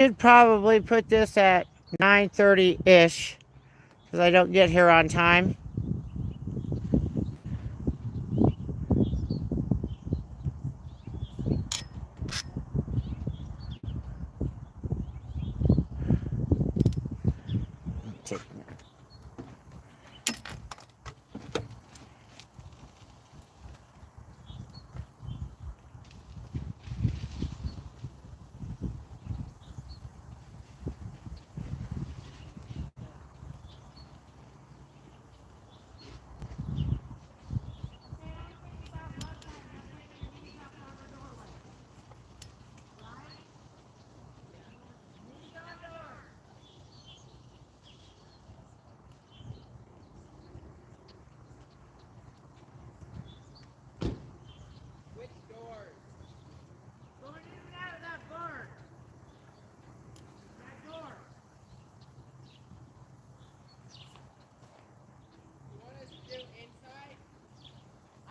Should probably put this at 9:30-ish because I don't get here on time.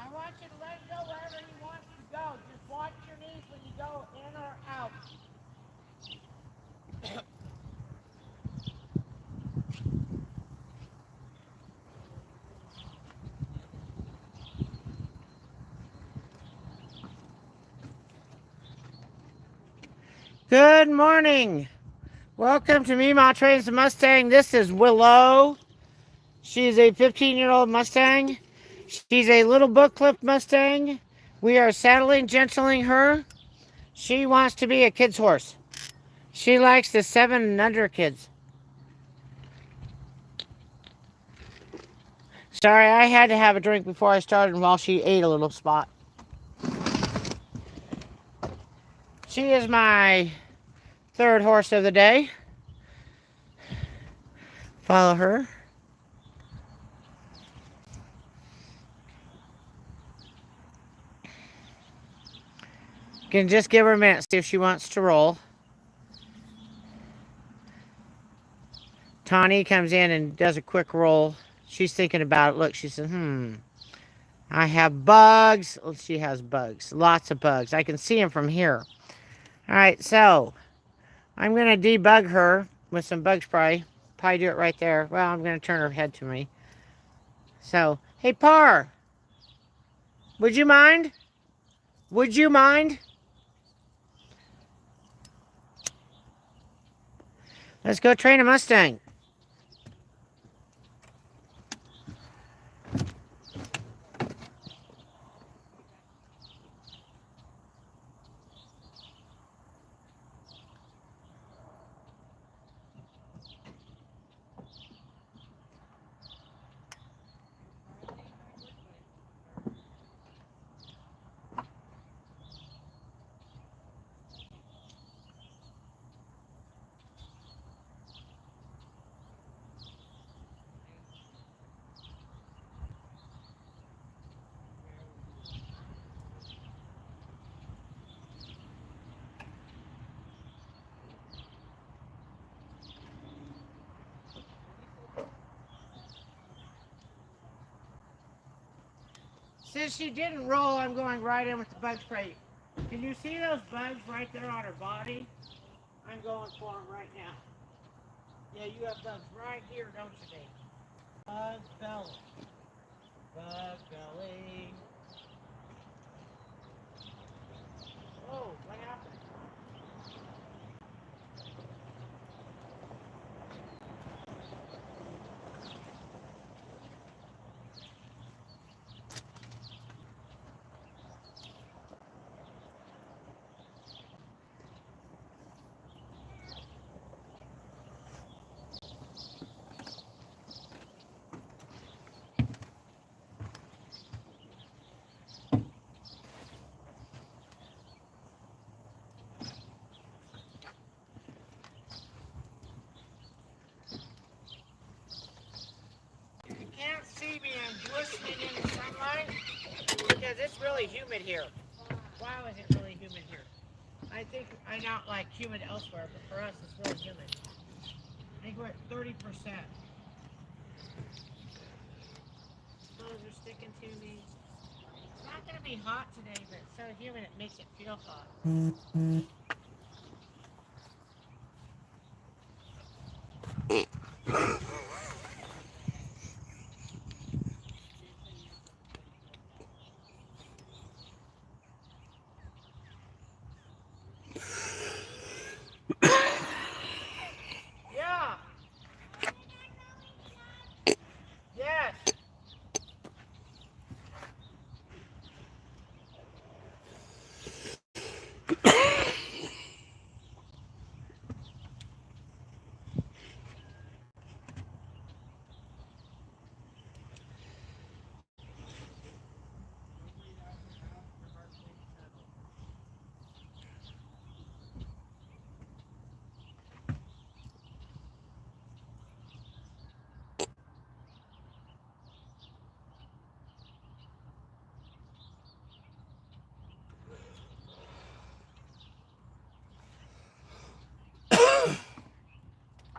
I want you to let it go wherever you want to go. Just watch your knees when you go in or out. Good morning. Welcome to Memaw Trains the Mustang. This is Willow. She is a 15-year-old Mustang. She's a little book clip Mustang. We are saddling, gentling her. She wants to be a kid's horse. She likes the 7 and under kids. Sorry, I had to have a drink before I started while she ate a little spot. She is my 3rd horse of the day. Follow her. Can just give her a minute, see if she wants to roll. Tawny comes in and does a quick roll. She's thinking about it. Look, she says, I have bugs. Oh, she has bugs. Lots of bugs. I can see them from here. All right, so I'm going to debug her with some bug spray. Probably do it right there. Well, I'm going to turn her head to me. So, hey, Par, would you mind? Would you mind? Let's go train a Mustang. Since she didn't roll, I'm going right in with the bug spray. Can you see those bugs right there on her body? I'm going for them right now. Yeah, you have bugs right here, don't you, babe? Bug belly. Bug belly. Oh, what happened? You can't see me, I'm glistening in the sunlight because it's really humid here. Wow, is it really humid here? I think I not like humid elsewhere, but for us it's really humid. I think we're at 30%. Clothes are sticking to me. It's not going to be hot today, but it's so humid it makes it feel hot. Yeah. Yes.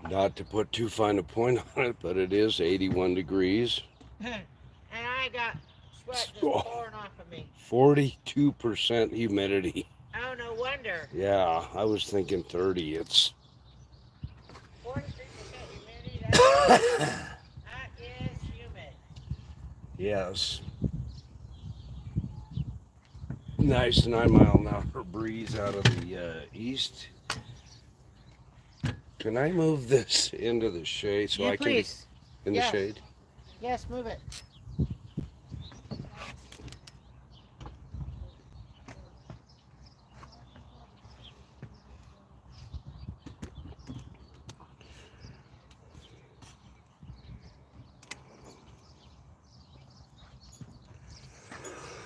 Not to put too fine a point on it, but it is 81 degrees. And I got sweat just Oh, pouring off of me. 42% humidity. Oh, no wonder. Yeah, I was thinking 30. It's 43% humidity. That is humid. yes. Nice 9-mile-an-hour breeze out of the east. Can I move this into the shade so I Please. can in the shade? Yes, move it.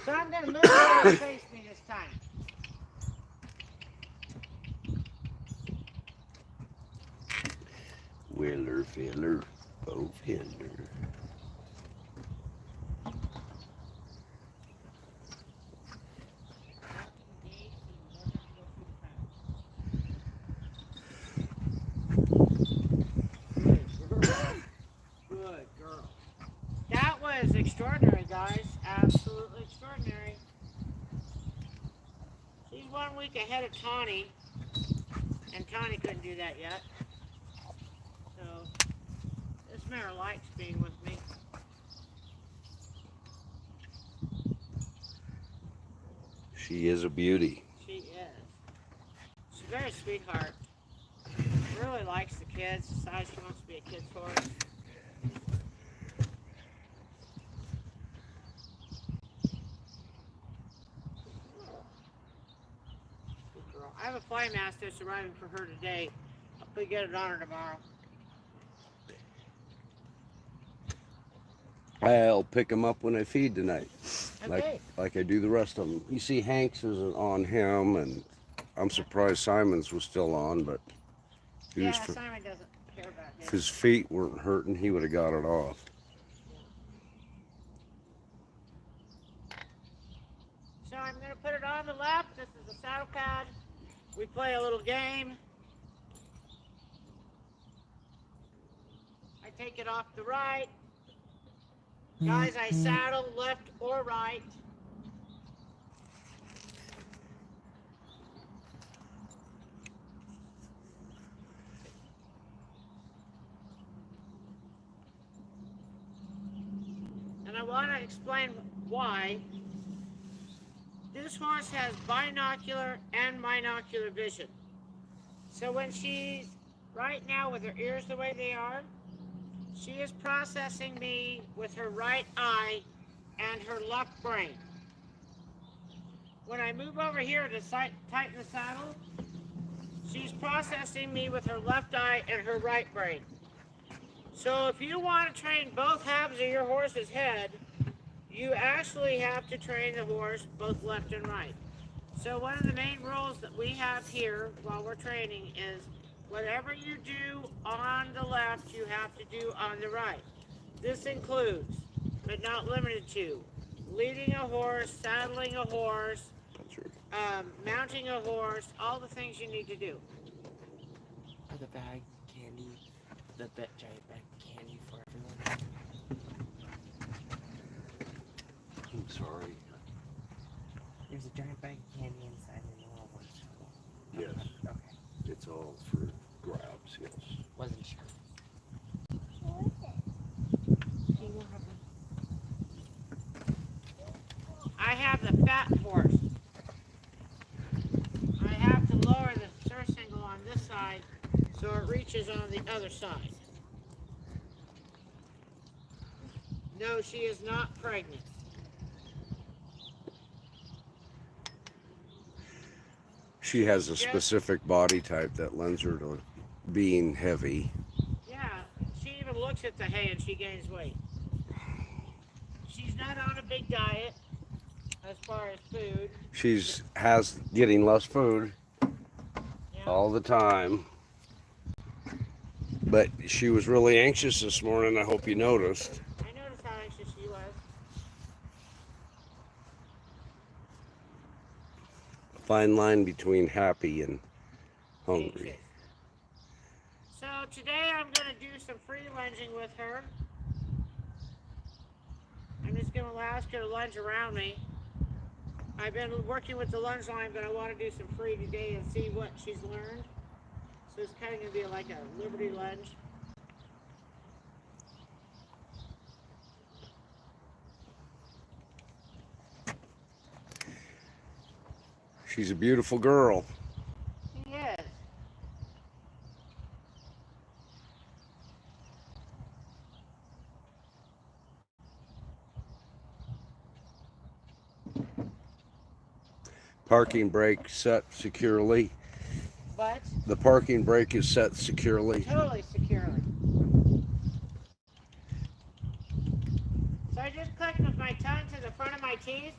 So I'm going to move it so it face me this time. Willer, filler, oh filler. Good girl. That was extraordinary, guys. Absolutely extraordinary. She's 1 week ahead of Tawny, and Tawny couldn't do that yet. So this mare likes being with me. She is a beauty. She is. She's a very sweetheart. Really likes the kids. Decides she wants to be a kid's horse. Good girl. I have a fly mask that's arriving for her today. I'll probably get it on her tomorrow. I'll pick him up when I feed tonight, Okay. like I do the rest of them. You see, Hanks isn't on him, and I'm surprised Simon's was still on, but Yeah, Simon doesn't care about if his. his feet weren't hurting, he would have got it off. So I'm going to put it on the left. This is the saddle pad. We play a little game. I take it off the right. Guys, I saddle left or right. And I want to explain why. This horse has binocular and monocular vision. So when she's right now with her ears the way they are, she is processing me with her right eye and her left brain. When I move over here to tighten the saddle, she's processing me with her left eye and her right brain. So if you want to train both halves of your horse's head, you actually have to train the horse both left and right. So one of the main rules that we have here while we're training is whatever you do on the left, you have to do on the right. This includes, but not limited to, leading a horse, saddling a horse, mounting a horse, all the things you need to do. The bag candy, the giant bag candy for everyone. I'm sorry. There's a giant bag of candy inside the little one. Yes. Okay. It's all for grabs, yes. Wasn't sure. so it reaches on the other side. No, she is not pregnant. She has a specific body type that lends her to being heavy. Yeah, she even looks at the hay and she gains weight. She's not on a big diet as far as food. She's has getting less food Yeah. all the time. But she was really anxious this morning. I hope you noticed. I noticed how anxious she was. A fine line between happy and hungry. Anxious. So today I'm going to do some free lunging with her. I'm just going to ask her to lunge around me. I've been working with the lunge line, but I want to do some free today and see what she's learned. So it's kind of going to be like a liberty lunge. She's a beautiful girl. She is. Parking brake set securely. What? The parking brake is set securely. Totally securely. So I just clicked with my tongue to the front of my teeth.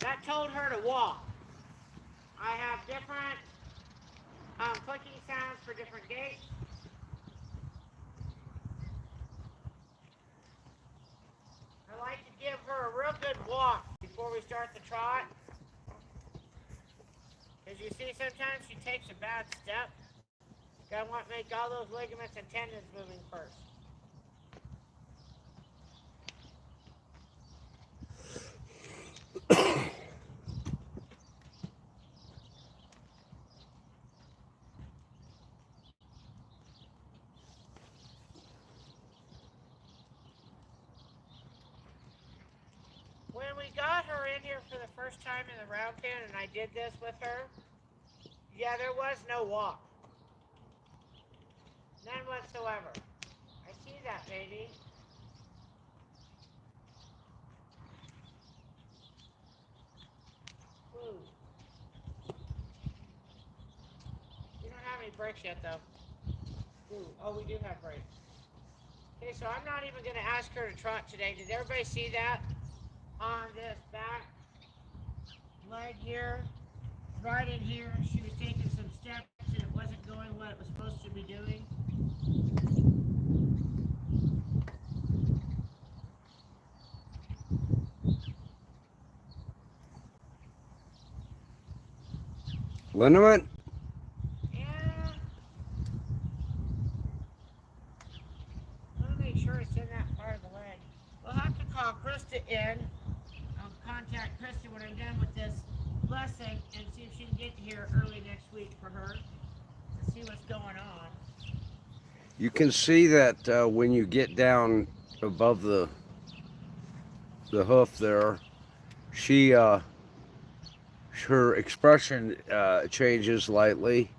That told her to walk. I have different clicking sounds for different gaits. I like to give her a real good walk before we start the trot. As you see, sometimes she takes a bad step. Gotta want to make all those ligaments and tendons moving first. When we got her in here for the first time in the round pen and I did this with her, yeah, there was no walk. None whatsoever. I see that, baby. Ooh. We don't have any brakes yet, though. Ooh. Oh, we do have brakes. Okay, so I'm not even going to ask her to trot today. Did everybody see that? On this back leg here, right in here, she was taking some steps and it wasn't going what it was supposed to be doing. Liniment? Yeah. Let me make sure it's in that part of the leg. We'll have to call Krista in. I'll contact Krista when I'm done with this blessing and see if she can get here early next week for her to see what's going on. You can see that when you get down above the hoof there, she her expression changes slightly.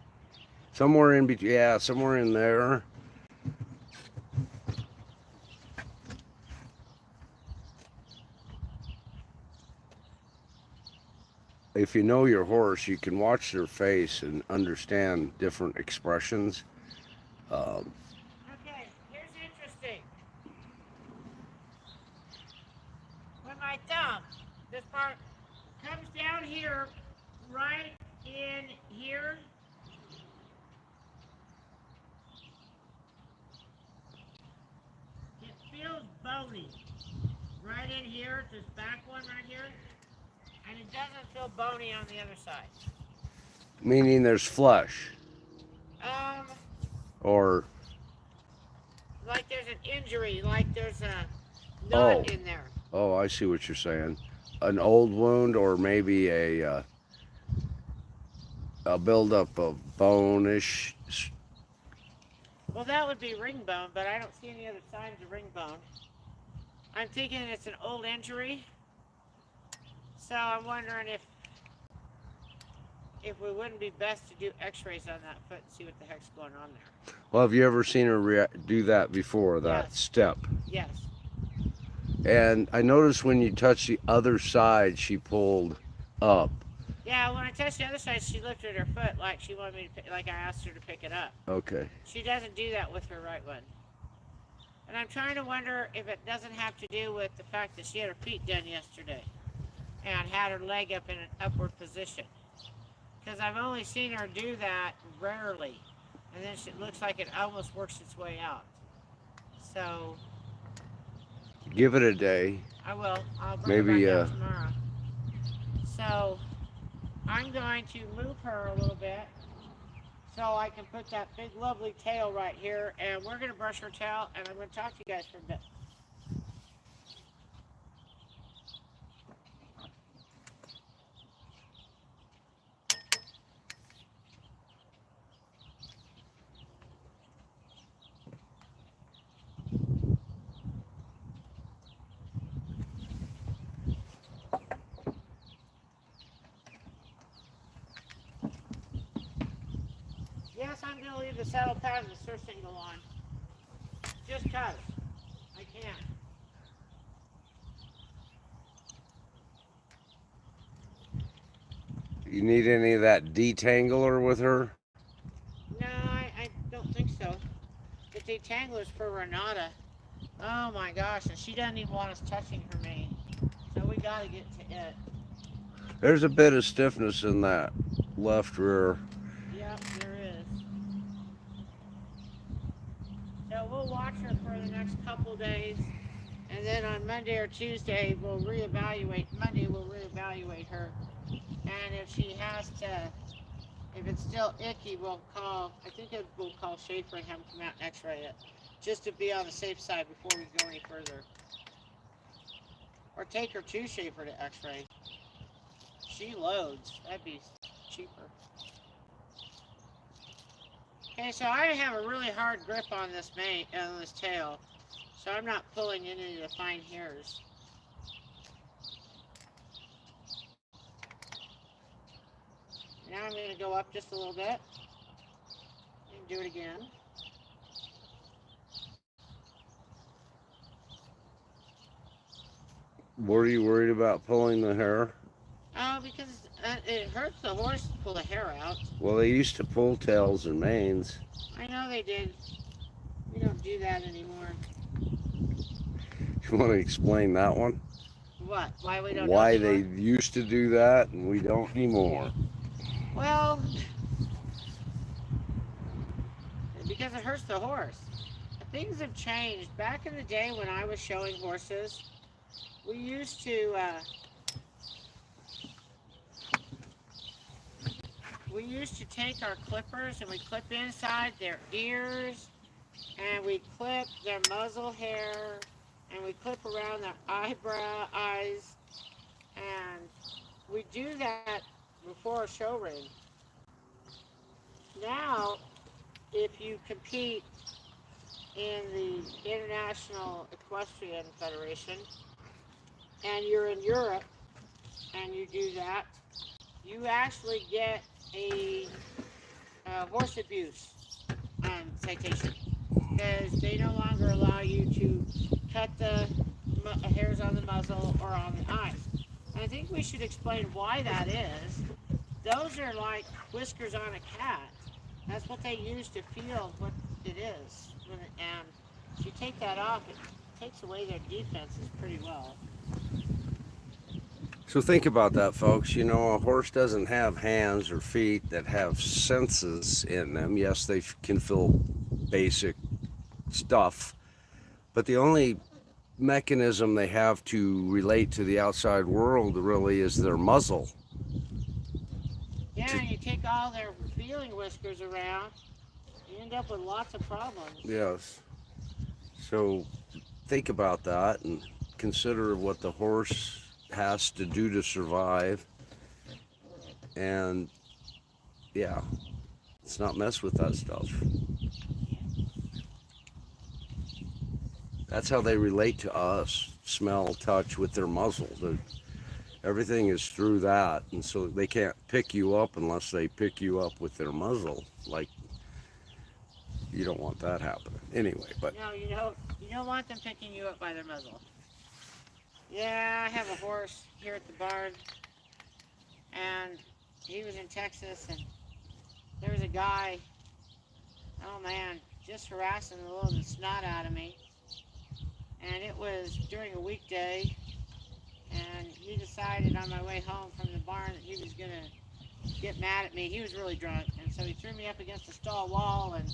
Somewhere in between, yeah, somewhere in there. If you know your horse, you can watch their face and understand different expressions. Okay, here's interesting. When my thumb, this part, comes down here, right in here, it feels bony. Right in here, this back one right here, and it doesn't feel bony on the other side. Meaning there's flesh. Or Like there's an injury, like there's a knot in there. oh, I see what you're saying. An old wound, or maybe a buildup of bone-ish. Well, that would be ring bone, but I don't see any other signs of ring bone. I'm thinking it's an old injury. So I'm wondering if if we wouldn't be best to do x-rays on that foot and see what the heck's going on there. Well, have you ever seen her do that before, that Yes. step? Yes. And I noticed when you touched the other side, she pulled up. Yeah, when I touched the other side, she lifted her foot like she wanted me to pick, like I asked her to pick it up. Okay. She doesn't do that with her right one. And I'm trying to wonder if it doesn't have to do with the fact that she had her feet done yesterday and had her leg up in an upward position. Because I've only seen her do that rarely. And then it looks like it almost works its way out. So Give it a day. I will. I'll bring Maybe, her back out tomorrow. So I'm going to move her a little bit so I can put that big lovely tail right here, and we're going to brush her tail, and I'm going to talk to you guys for a bit. Yes, I'm going to leave the saddle pad and the surf single on. Just because I can. You need any of that detangler with her? No, I don't think so. The detangler's for Renata. Oh my gosh, and she doesn't even want us touching her mane. So we got to get to it. There's a bit of stiffness in that left rear. Yep, there is. So we'll watch her for the next couple days. And then on Monday or Tuesday, we'll reevaluate. Monday, we'll reevaluate her. And if she has to, if it's still icky, we'll call, we'll call Schaefer and have him come out and x-ray it. Just to be on the safe side before we go any further. Or take her to Schaefer to x-ray. She loads. That'd be cheaper. Okay, so I have a really hard grip on this on this tail. So I'm not pulling any of the fine hairs. Now I'm going to go up just a little bit and do it again. Were you worried about pulling the hair? Oh, because it hurts the horse to pull the hair out. Well, they used to pull tails and manes. I know they did. We don't do that anymore. You want to explain that one? What? Why we don't Why do they anymore? used to do that and we don't anymore? Well, because it hurts the horse. Things have changed. Back in the day when I was showing horses, we used to take our clippers and we clip inside their ears, and we clip their muzzle hair, and we clip around their eyes, and we do that before a show ring. Now, if you compete in the International Equestrian Federation, and you're in Europe, and you do that, you actually get a horse abuse citation, because they no longer allow you to cut the hairs on the muzzle or on the eyes. And I think we should explain why that is. Those are like whiskers on a cat. That's what they use to feel what it is. And if you take that off, it takes away their defenses pretty well. So think about that, folks. You know, a horse doesn't have hands or feet that have senses in them. Yes, they can feel basic stuff, but the only mechanism they have to relate to the outside world really is their muzzle. Yeah, and you take all their feeling whiskers around, you end up with lots of problems. Yes. So think about that and consider what the horse has to do to survive. And yeah, let's not mess with that stuff. That's how they relate to us. Smell, touch with their muzzle. Everything is through that, and so they can't pick you up unless they pick you up with their muzzle. Like, you don't want that happening anyway. But No, you don't want them picking you up by their muzzle. Yeah, I have a horse here at the barn, and he was in Texas, and there was a guy, oh man, just harassing the living snot out of me. And it was during a weekday, and he decided on my way home from the barn that he was going to get mad at me. He was really drunk, and so he threw me up against the stall wall and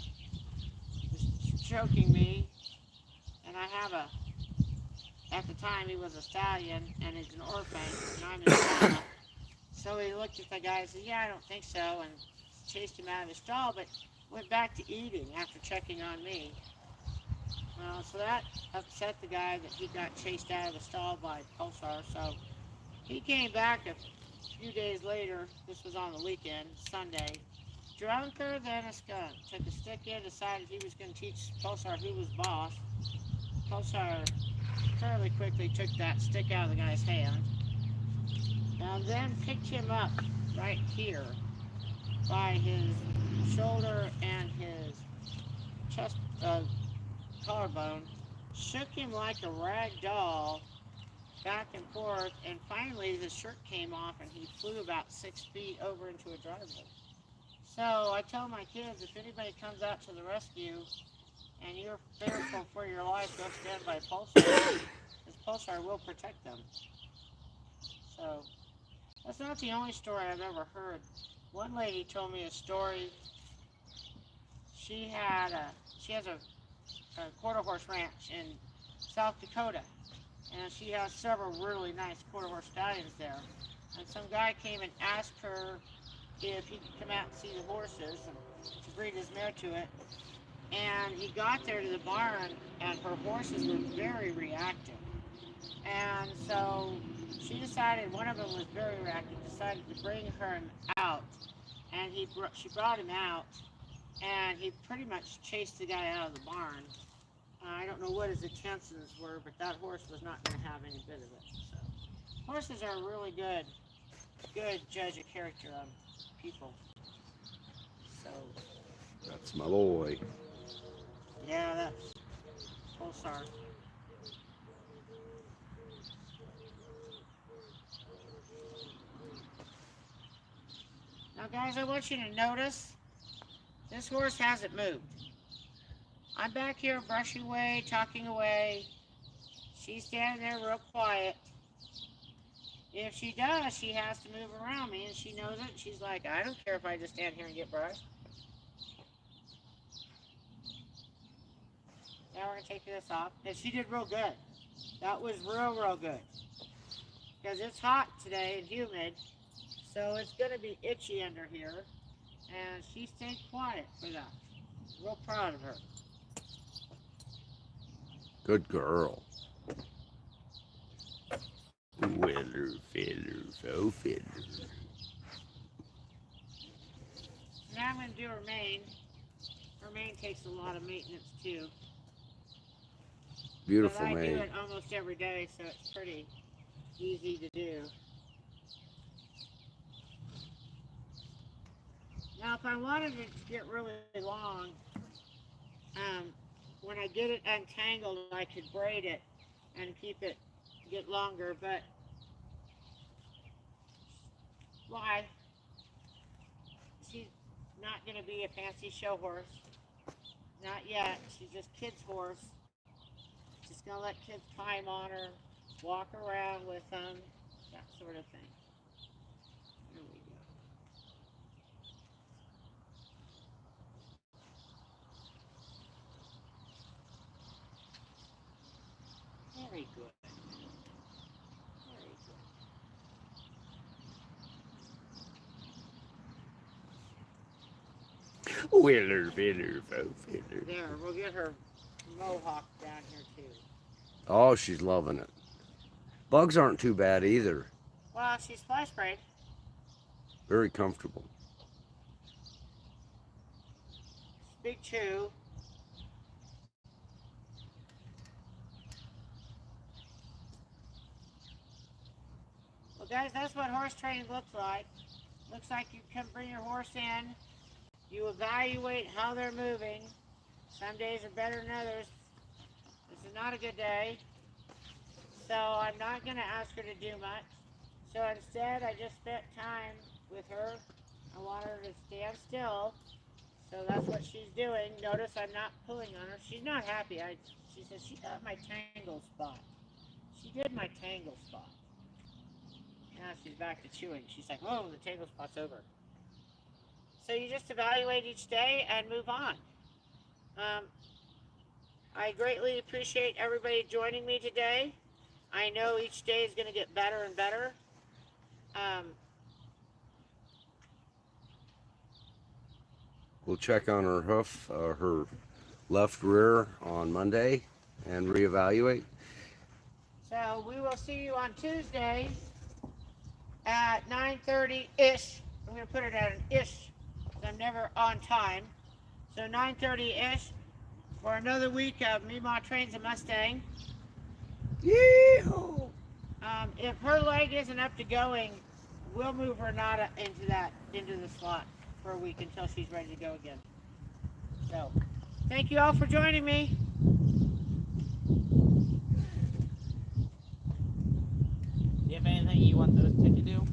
was choking me. And I have at the time he was a stallion, and he's an orphan, and I'm his mama. So he looked at the guy and said, yeah, I don't think so, and chased him out of his stall, but went back to eating after checking on me. So that upset the guy that he got chased out of the stall by Pulsar. So he came back a few days later. This was on the weekend, Sunday, drunker than a skunk. Took a stick in, decided he was going to teach Pulsar who was boss. Pulsar fairly quickly took that stick out of the guy's hand and then picked him up right here by his shoulder and his chest, collarbone, shook him like a rag doll back and forth, and finally the shirt came off and he flew about 6 feet over into a driveway. So I tell my kids, if anybody comes out to the rescue and you're fearful for your life, go stand by Pulsar, because Pulsar will protect them. So that's not the only story I've ever heard. One lady told me a story. She has a quarter horse ranch in South Dakota, and she has several really nice quarter horse stallions there. And some guy came and asked her if he could come out and see the horses and to breed his mare to it. And he got there to the barn, and her horses were very reactive. And so she decided, one of them was very reactive, decided to bring her out, and she brought him out, and he pretty much chased the guy out of the barn. I don't know what his intentions were, but that horse was not going to have any bit of it. So horses are a really good judge of character on people. So that's my boy. yeah, that's Pulsar. Now guys, I want you to notice this horse hasn't moved. I'm back here brushing away, talking away. She's standing there real quiet. If she does, she has to move around me, and she knows it. She's like, I don't care if I just stand here and get brushed. Now we're going to take this off. And she did real good. That was real good. Because it's hot today and humid, so it's going to be itchy under here. And she stayed quiet for that. Real proud of her. Good girl. Feather, feather, faux feather. Now I'm going to do her mane. Her mane takes a lot of maintenance too. Beautiful but I do mane. it almost every day, so it's pretty easy to do. Now, if I wanted it to get really long, when I get it untangled, I could braid it and keep it get longer, but why? She's not going to be a fancy show horse. Not yet. She's just kid's horse. Just going to let kids climb on her, walk around with them, that sort of thing. There we go. Very good. Very good. Willer, filler, faux feather. There, we'll get her mohawk down here too. Oh, she's loving it. Bugs aren't too bad either. Well, she's fly sprayed. Very comfortable. Big chew. Well, guys, that's what horse training looks like. Looks like you can bring your horse in. You evaluate how they're moving. Some days are better than others. This is not a good day. So I'm not going to ask her to do much. So instead, I just spent time with her. I want her to stand still. So that's what she's doing. Notice I'm not pulling on her. She's not happy. She says she got my tangle spot. She did my tangle spot. Now she's back to chewing. She's like, oh, the tangle spot's over. So you just evaluate each day and move on. I greatly appreciate everybody joining me today. I know each day is going to get better and better. We'll check on her hoof, her left rear on Monday and reevaluate. So we will see you on Tuesday at 9:30-ish. I'm going to put it at an ish because I'm never on time. So 9:30-ish for another week of Memaw Trains a Mustang. Yeehaw! If her leg isn't up to going, we'll move her not into the slot for a week until she's ready to go again. So, thank you all for joining me. Do you have anything you want those two to do?